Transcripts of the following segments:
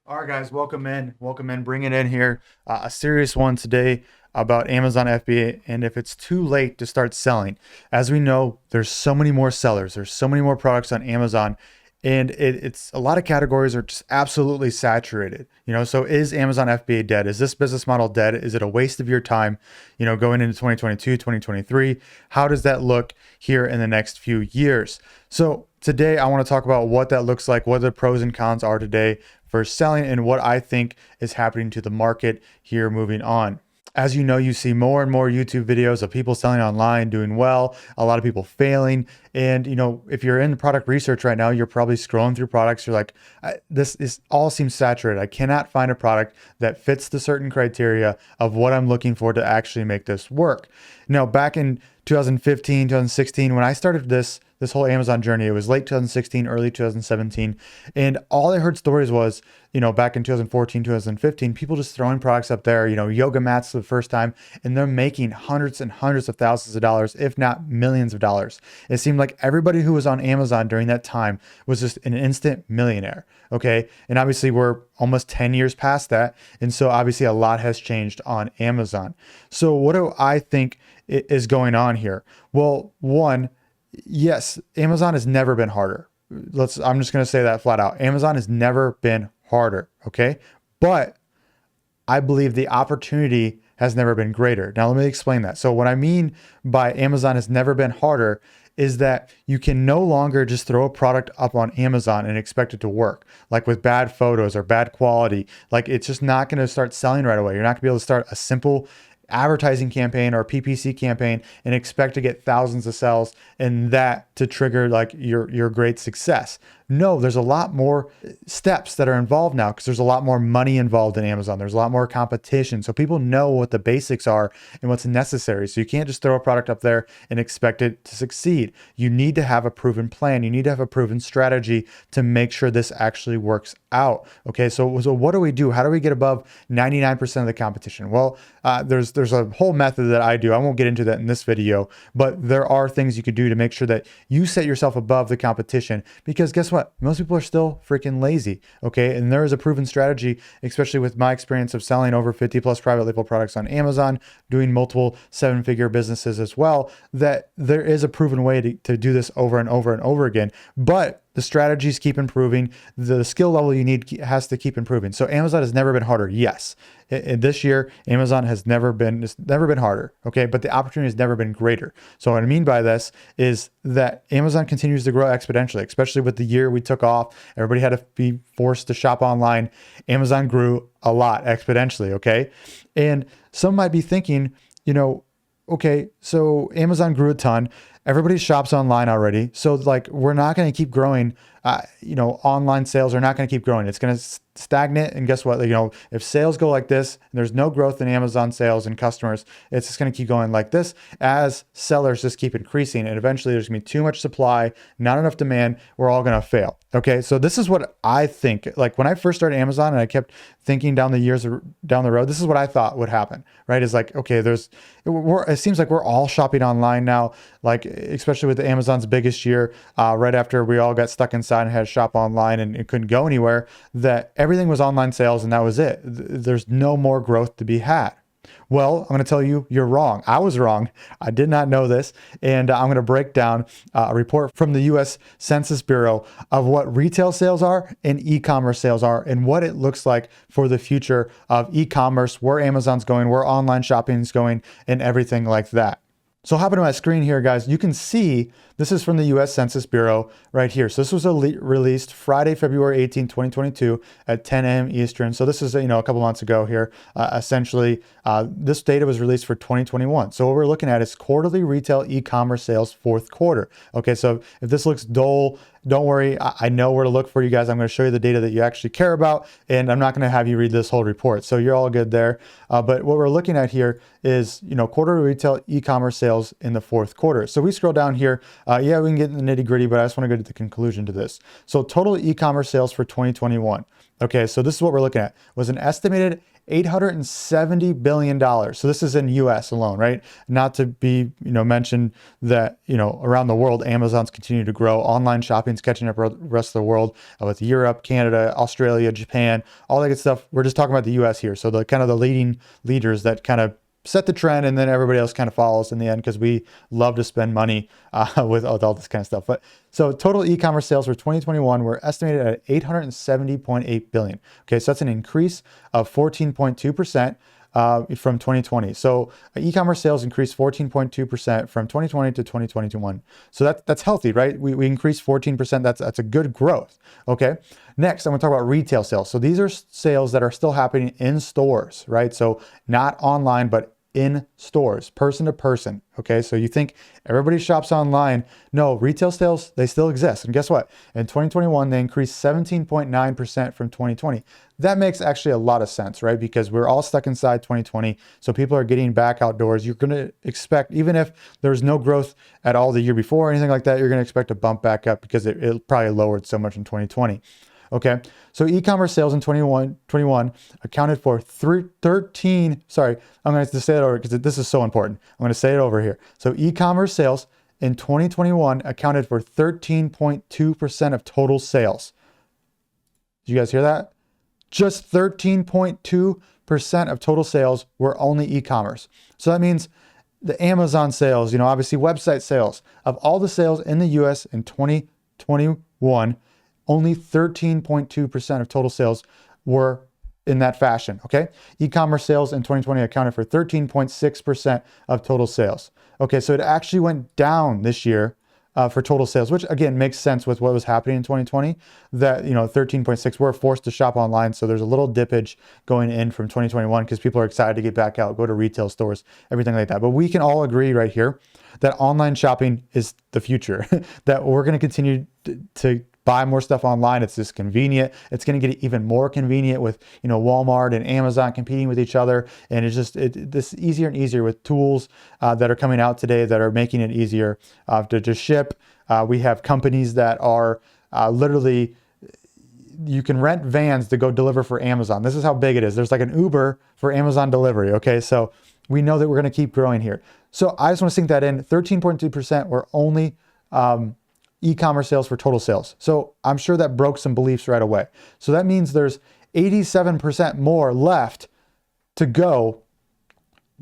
All right, guys, welcome in. Welcome in. Bringing in here a serious one today about Amazon FBA and if it's too late to start selling. As we know, there's so many more sellers. There's so many more products on Amazon, and it's a lot of categories are just absolutely saturated. So is Amazon FBA dead? Is this business model dead? Is it a waste of your time? Going into 2022, 2023, how does that look here in the next few years? So today I want to talk about what that looks like, what the pros and cons are today for selling, and what I think is happening to the market here moving on. As you know, you see more and more YouTube videos of people selling online, doing well, a lot of people failing. And, if you're in product research right now, you're probably scrolling through products. You're like, this all seems saturated. I cannot find a product that fits the certain criteria of what I'm looking for to actually make this work. Now, back in 2015, 2016, when I started this whole Amazon journey, it was late 2016, early 2017. And all I heard stories was, back in 2014, 2015, people just throwing products up there, yoga mats for the first time, and they're making hundreds and hundreds of thousands of dollars, if not millions of dollars. It seemed like everybody who was on Amazon during that time was just an instant millionaire. Okay. And obviously we're almost 10 years past that. And so obviously a lot has changed on Amazon. So what do I think is going on here? Well, one, yes, Amazon has never been harder. I'm just going to say that flat out. Amazon has never been harder. Okay. But I believe the opportunity has never been greater. Now, let me explain that. So what I mean by Amazon has never been harder is that you can no longer just throw a product up on Amazon and expect it to work, like with bad photos or bad quality. Like it's just not going to start selling right away. You're not going to be able to start a simple advertising campaign or PPC campaign and expect to get thousands of sales and that to trigger like your great success. No, there's a lot more steps that are involved now because there's a lot more money involved in Amazon. There's a lot more competition. So people know what the basics are and what's necessary. So you can't just throw a product up there and expect it to succeed. You need to have a proven plan. You need to have a proven strategy to make sure this actually works out. Okay, so what do we do? How do we get above 99% of the competition? Well, there's a whole method that I do. I won't get into that in this video, but there are things you could do to make sure that you set yourself above the competition, because guess what? Most people are still freaking lazy. Okay. And there is a proven strategy, especially with my experience of selling over 50 plus private label products on Amazon, doing multiple 7-figure businesses as well, that there is a proven way to do this over and over and over again. But the strategies keep improving. The skill level you need has to keep improving. So Amazon has never been harder. Yes. In this year, Amazon has never been harder. Okay. But the opportunity has never been greater. So what I mean by this is that Amazon continues to grow exponentially, especially with the year we took off. Everybody had to be forced to shop online. Amazon grew a lot exponentially. Okay. And some might be thinking, okay, so Amazon grew a ton. Everybody shops online already. So like, we're not going to keep growing. Online sales are not going to keep growing. It's going to stagnate. And guess what? If sales go like this, and there's no growth in Amazon sales and customers, it's just going to keep going like this as sellers just keep increasing. And eventually there's going to be too much supply, not enough demand. We're all going to fail. Okay. So this is what I think. Like when I first started Amazon and I kept thinking down the years down the road, this is what I thought would happen, right? Is like, okay, it seems like we're all shopping online now, like especially with Amazon's biggest year, right after we all got stuck inside and had to shop online and it couldn't go anywhere, that everything was online sales and that was it. There's no more growth to be had. Well, I'm going to tell you, you're wrong. I was wrong. I did not know this. And I'm going to break down a report from the US Census Bureau of what retail sales are and e-commerce sales are and what it looks like for the future of e-commerce, where Amazon's going, where online shopping is going, and everything like that. So hopping to my screen here, guys, you can see this is from the US Census Bureau right here. So this was released Friday, February 18, 2022 at 10 a.m. Eastern. So this is, a couple months ago here. Essentially, this data was released for 2021. So what we're looking at is quarterly retail e-commerce sales fourth quarter. Okay, so if this looks dull, don't worry. I know where to look for you guys. I'm going to show you the data that you actually care about, and I'm not going to have you read this whole report. So you're all good there. But what we're looking at here is, quarterly retail e-commerce sales in the fourth quarter. So we scroll down here. We can get in the nitty gritty, but I just want to go to the conclusion to this. So total e-commerce sales for 2021. Okay, so this is what we're looking at, was an estimated $870 billion. So this is in US alone, right? Not to be, mentioned that, around the world, Amazon's continuing to grow. Online shopping's catching up the rest of the world with Europe, Canada, Australia, Japan, all that good stuff. We're just talking about the US here. So the kind of the leading leaders that kind of set the trend, and then everybody else kind of follows in the end because we love to spend money with all this kind of stuff. But so total e-commerce sales for 2021 were estimated at 870.8 billion. Okay, so that's an increase of 14.2% from 2020. So e-commerce sales increased 14.2% from 2020 to 2021. So that's healthy, right? We increased 14%. That's a good growth. Okay. Next, I'm going to talk about retail sales. So these are sales that are still happening in stores, right? So not online, but in stores, person to person. Okay, so you think everybody shops online. No, retail sales, they still exist. And guess what? In 2021, they increased 17.9% from 2020. That makes actually a lot of sense, right? Because we're all stuck inside 2020. So people are getting back outdoors. You're going to expect, even if there's no growth at all the year before or anything like that, you're going to expect a bump back up because it probably lowered so much in 2020. Okay, so e-commerce sales in 2021 accounted for 13, sorry, I'm going to say it over because this is so important. I'm going to say it over here. So e-commerce sales in 2021 accounted for 13.2% of total sales. Did you guys hear that? Just 13.2% of total sales were only e-commerce. So that means the Amazon sales, obviously website sales, of all the sales in the US in 2021, only 13.2% of total sales were in that fashion, okay? E-commerce sales in 2020 accounted for 13.6% of total sales. Okay, so it actually went down this year for total sales, which again makes sense with what was happening in 2020, that, 13.6, we're forced to shop online. So there's a little dippage going in from 2021 because people are excited to get back out, go to retail stores, everything like that. But we can all agree right here that online shopping is the future, that we're going to continue to buy more stuff online. It's just convenient. It's going to get even more convenient with, Walmart and Amazon competing with each other. And it's just this easier and easier with tools that are coming out today that are making it easier to just ship. We have companies that are literally, you can rent vans to go deliver for Amazon. This is how big it is. There's like an Uber for Amazon delivery. Okay, so we know that we're going to keep growing here. So I just want to sink that in. 13.2% were only e-commerce sales for total sales. So I'm sure that broke some beliefs right away. So that means there's 87% more left to go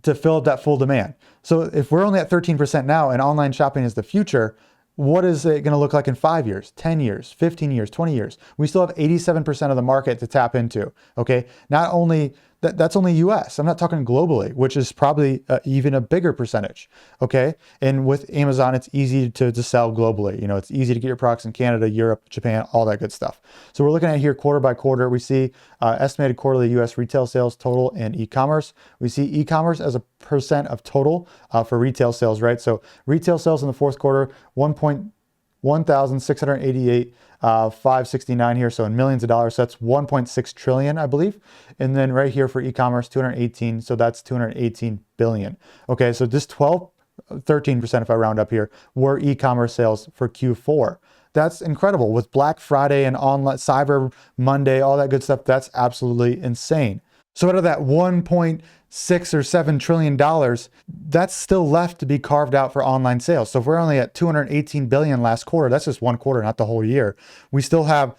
to fill up that full demand. So if we're only at 13% now and online shopping is the future, what is it going to look like in 5 years, 10 years, 15 years, 20 years? We still have 87% of the market to tap into. Okay. Not only that's only US. I'm not talking globally, which is probably even a bigger percentage. Okay. And with Amazon, it's easy to sell globally. It's easy to get your products in Canada, Europe, Japan, all that good stuff. So we're looking at here quarter by quarter. We see estimated quarterly US retail sales total and e-commerce. We see e-commerce as a percent of total for retail sales, right? So retail sales in the fourth quarter, 1,688, 569 here. So in millions of dollars, so that's 1.6 trillion, I believe. And then right here for e-commerce, 218. So that's 218 billion. Okay. So just 13% if I round up here were e-commerce sales for Q4. That's incredible with Black Friday and online Cyber Monday, all that good stuff. That's absolutely insane. So out of that 1.6 or 7 trillion dollars, that's still left to be carved out for online sales. So if we're only at 218 billion last quarter, that's just one quarter, not the whole year. We still have,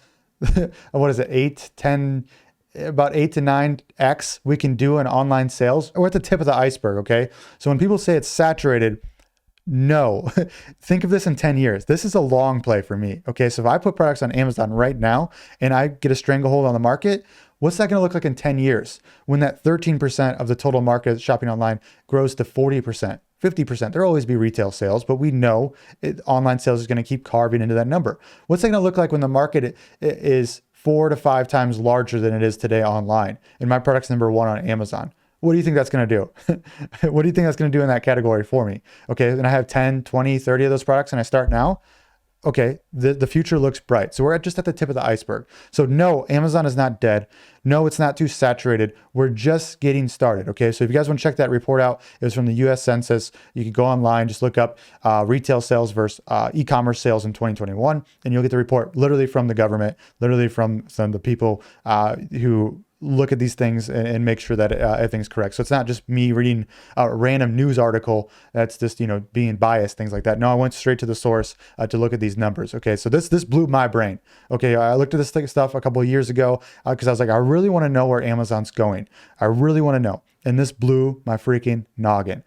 what is it, about 8 to 9x we can do in online sales. We're at the tip of the iceberg, okay? So when people say it's saturated, no, think of this in 10 years. This is a long play for me. Okay. So if I put products on Amazon right now and I get a stranglehold on the market, what's that going to look like in 10 years when that 13% of the total market shopping online grows to 40%, 50%? There'll always be retail sales, but we know online sales is going to keep carving into that number. What's that going to look like when the market is 4 to 5 times larger than it is today online and my product's number one on Amazon? What do you think that's going to do? What do you think that's going to do in that category for me? Okay. And I have 10, 20, 30 of those products and I start now. okay, the future looks bright. So we're just at the tip of the iceberg. So no, Amazon is not dead. No, it's not too saturated. We're just getting started. Okay. So if you guys want to check that report out, it was from the US Census. You can go online, just look up retail sales versus e-commerce sales in 2021, and you'll get the report literally from the government, literally from some of the people who look at these things and make sure that everything's correct. So it's not just me reading a random news article that's just, being biased, things like that. No, I went straight to the source to look at these numbers. Okay, so this blew my brain. Okay, I looked at this stuff a couple of years ago because I was like, I really want to know where Amazon's going. I really want to know. And this blew my freaking noggin.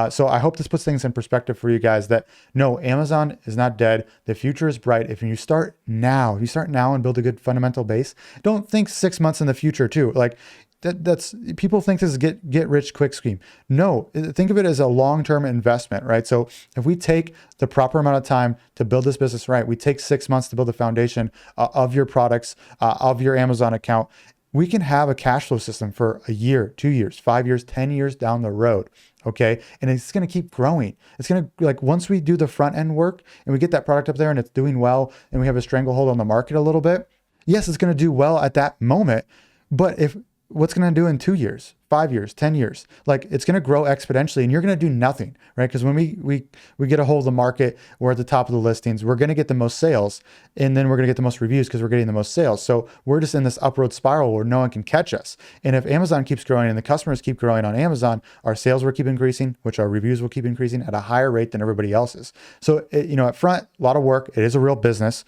So I hope this puts things in perspective for you guys that no, Amazon is not dead. The future is bright. If you start now, and build a good fundamental base, don't think 6 months in the future too. Like that's people think this is get rich quick scheme. No, think of it as a long-term investment, right? So if we take the proper amount of time to build this business right, we take 6 months to build the foundation of your products, of your Amazon account, we can have a cash flow system for a year, 2 years, 5 years, 10 years down the road. Okay. And it's going to keep growing. It's going to, like, once we do the front end work and we get that product up there and it's doing well and we have a stranglehold on the market a little bit, yes, it's going to do well at that moment. But what's going to do in 2 years, 5 years, 10 years, like it's going to grow exponentially and you're going to do nothing, right? Because when we get a hold of the market, we're at the top of the listings, we're going to get the most sales, and then we're going to get the most reviews because we're getting the most sales. So we're just in this upward spiral where no one can catch us. And if Amazon keeps growing and the customers keep growing on Amazon, our sales will keep increasing, which our reviews will keep increasing at a higher rate than everybody else's. So, up front, a lot of work. It is a real business.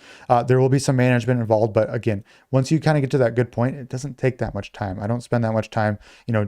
There will be some management involved, but again, once you kind of get to that good point, it doesn't take that much time. I don't spend that much time,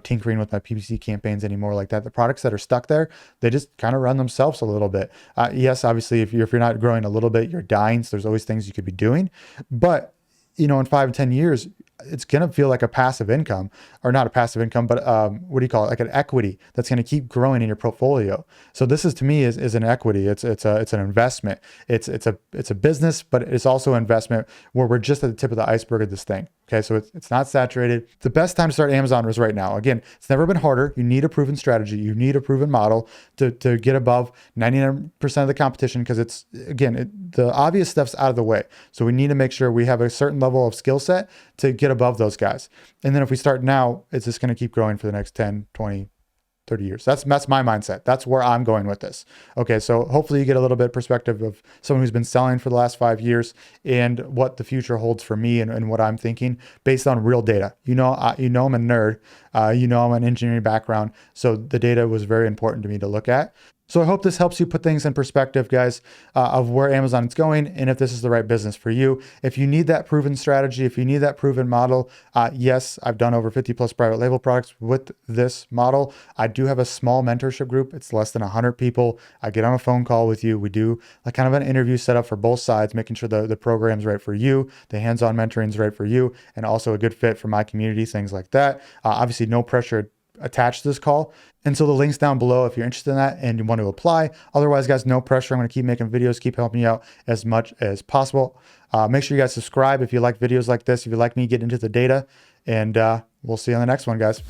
tinkering with my PPC campaigns anymore like that. The products that are stuck there, they just kind of run themselves a little bit. Yes, obviously, if you're not growing a little bit, you're dying. So there's always things you could be doing. But in 5 to 10 years, it's going to feel like a passive income, or not a passive income, but what do you call it? Like an equity that's going to keep growing in your portfolio. So this is, to me, is an equity. It's an investment. It's a business, but it's also an investment where we're just at the tip of the iceberg of this thing. Okay, so it's not saturated. The best time to start Amazon is right now. Again, it's never been harder. You need a proven strategy. You need a proven model to get above 99% of the competition, because it's, again, the obvious stuff's out of the way. So we need to make sure we have a certain level of skill set to get above those guys. And then if we start now, it's just going to keep growing for the next 10, 20, 30 years. That's my mindset. That's where I'm going with this. Okay, so hopefully you get a little bit of perspective of someone who's been selling for the last 5 years and what the future holds for me and what I'm thinking based on real data. I'm a nerd. I'm an engineering background. So the data was very important to me to look at. So I hope this helps you put things in perspective, guys, of where Amazon is going and if this is the right business for you. If you need that proven strategy, if you need that proven model, yes, I've done over 50 plus private label products with this model. I do have a small mentorship group. It's less than 100 people. I get on a phone call with you. We do like kind of an interview setup for both sides, making sure the program's right for you, the hands-on mentoring is right for you, and also a good fit for my community, things like that. Obviously, no pressure attached to this call. And so the link's down below if you're interested in that and you want to apply. Otherwise, guys, no pressure. I'm going to keep making videos, keep helping you out as much as possible. Make sure you guys subscribe if you like videos like this, if you like me getting into the data, and we'll see you on the next one, guys.